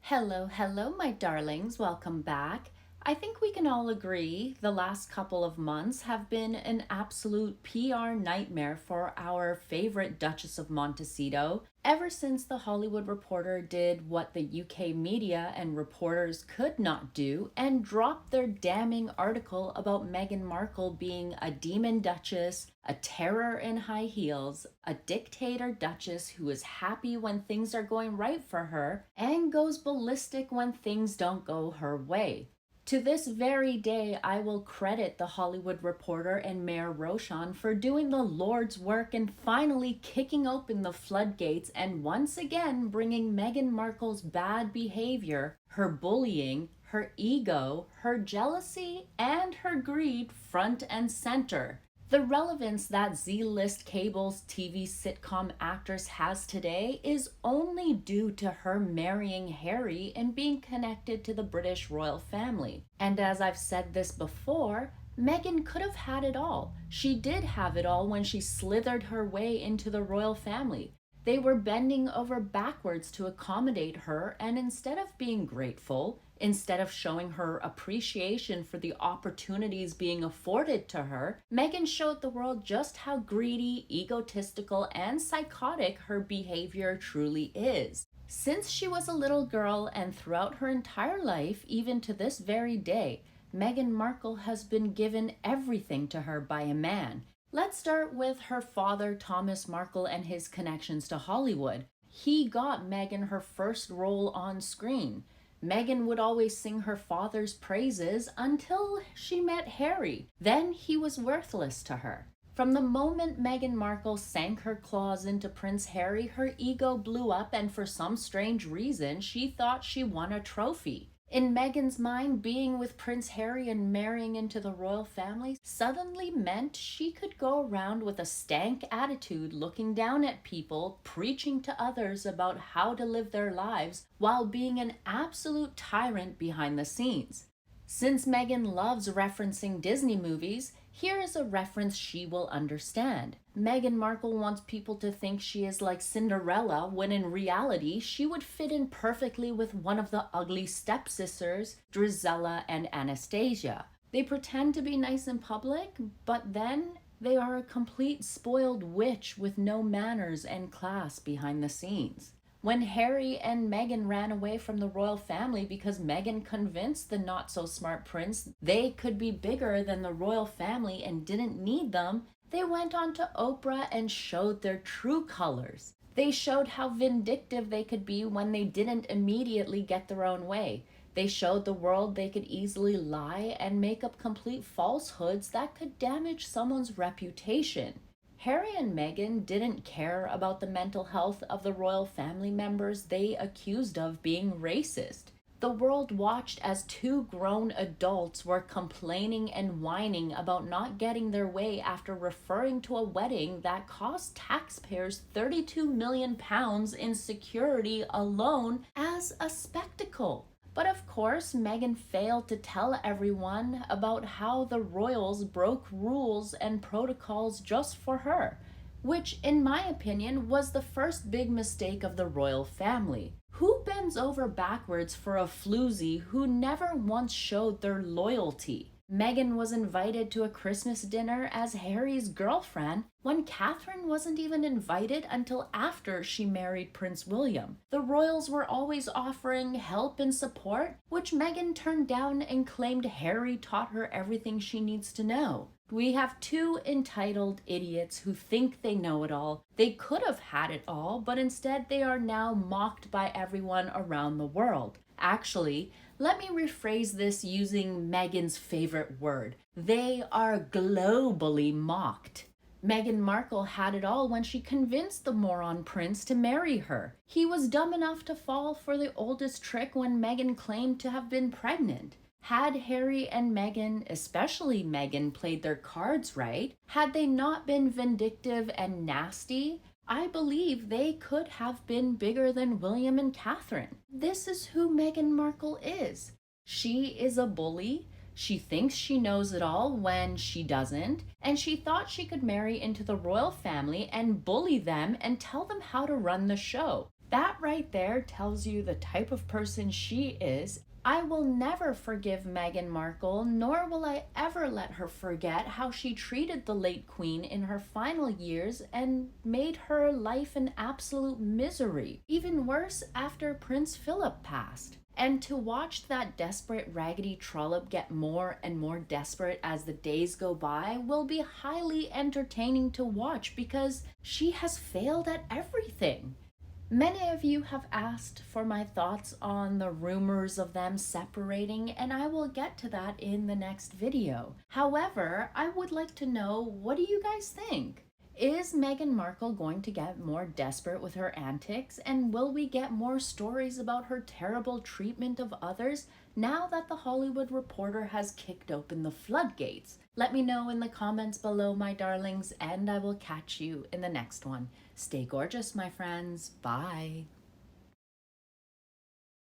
Hello, my darlings. Welcome back. I think we can all agree the last couple of months have been an absolute PR nightmare for our favorite Duchess of Montecito. Ever since The Hollywood Reporter did what the UK media and reporters could not do and dropped their damning article about Meghan Markle being a demon duchess, a terror in high heels, a dictator duchess who is happy when things are going right for her and goes ballistic when things don't go her way. To this very day, I will credit The Hollywood Reporter and Mayor Roshan for doing the Lord's work and finally kicking open the floodgates and once again bringing Meghan Markle's bad behavior, her bullying, her ego, her jealousy, and her greed front and center. The relevance that Z-list cable's TV sitcom actress has today is only due to her marrying Harry and being connected to the British royal family. And as I've said this before, Meghan could have had it all. She did have it all when she slithered her way into the royal family. They were bending over backwards to accommodate her, and instead of being grateful, instead of showing her appreciation for the opportunities being afforded to her, Meghan showed the world just how greedy, egotistical, and psychotic her behavior truly is. Since she was a little girl and throughout her entire life, even to this very day, Meghan Markle has been given everything to her by a man. Let's start with her father, Thomas Markle, and his connections to Hollywood. He got Meghan her first role on screen. Meghan would always sing her father's praises until she met Harry. Then he was worthless to her. From the moment Meghan Markle sank her claws into Prince Harry, her ego blew up, and for some strange reason, she thought she won a trophy. In Meghan's mind, being with Prince Harry and marrying into the royal family suddenly meant she could go around with a stank attitude, looking down at people, preaching to others about how to live their lives, while being an absolute tyrant behind the scenes. Since Meghan loves referencing Disney movies, here is a reference she will understand. Meghan Markle wants people to think she is like Cinderella, when in reality she would fit in perfectly with one of the ugly stepsisters, Drizella and Anastasia. They pretend to be nice in public, but then they are a complete spoiled witch with no manners and class behind the scenes. When Harry and Meghan ran away from the royal family because Meghan convinced the not-so-smart prince they could be bigger than the royal family and didn't need them, they went on to Oprah and showed their true colors. They showed how vindictive they could be when they didn't immediately get their own way. They showed the world they could easily lie and make up complete falsehoods that could damage someone's reputation. Harry and Meghan didn't care about the mental health of the royal family members they accused of being racist. The world watched as two grown adults were complaining and whining about not getting their way after referring to a wedding that cost taxpayers £32 million in security alone as a spectacle. But of course, Meghan failed to tell everyone about how the royals broke rules and protocols just for her, which, in my opinion, was the first big mistake of the royal family. Who bends over backwards for a floozy who never once showed their loyalty? Meghan was invited to a Christmas dinner as Harry's girlfriend when Catherine wasn't even invited until after she married Prince William. The royals were always offering help and support, which Meghan turned down and claimed Harry taught her everything she needs to know. We have two entitled idiots who think they know it all. They could have had it all, but instead they are now mocked by everyone around the world. Actually, let me rephrase this using Meghan's favorite word. They are globally mocked. Meghan Markle had it all when she convinced the moron prince to marry her. He was dumb enough to fall for the oldest trick when Meghan claimed to have been pregnant. Had Harry and Meghan, especially Meghan, played their cards right, had they not been vindictive and nasty, I believe they could have been bigger than William and Catherine. This is who Meghan Markle is. She is a bully. She thinks she knows it all when she doesn't, and she thought she could marry into the royal family and bully them and tell them how to run the show. That right there tells you the type of person she is. I will never forgive Meghan Markle, nor will I ever let her forget how she treated the late Queen in her final years and made her life an absolute misery. Even worse after Prince Philip passed. And to watch that desperate raggedy trollop get more and more desperate as the days go by will be highly entertaining to watch because she has failed at everything. Many of you have asked for my thoughts on the rumors of them separating, and I will get to that in the next video. However, I would like to know, what do you guys think? Is Meghan Markle going to get more desperate with her antics, and will we get more stories about her terrible treatment of others now that the Hollywood Reporter has kicked open the floodgates? Let me know in the comments below, my darlings, and I will catch you in the next one. Stay gorgeous, my friends. Bye.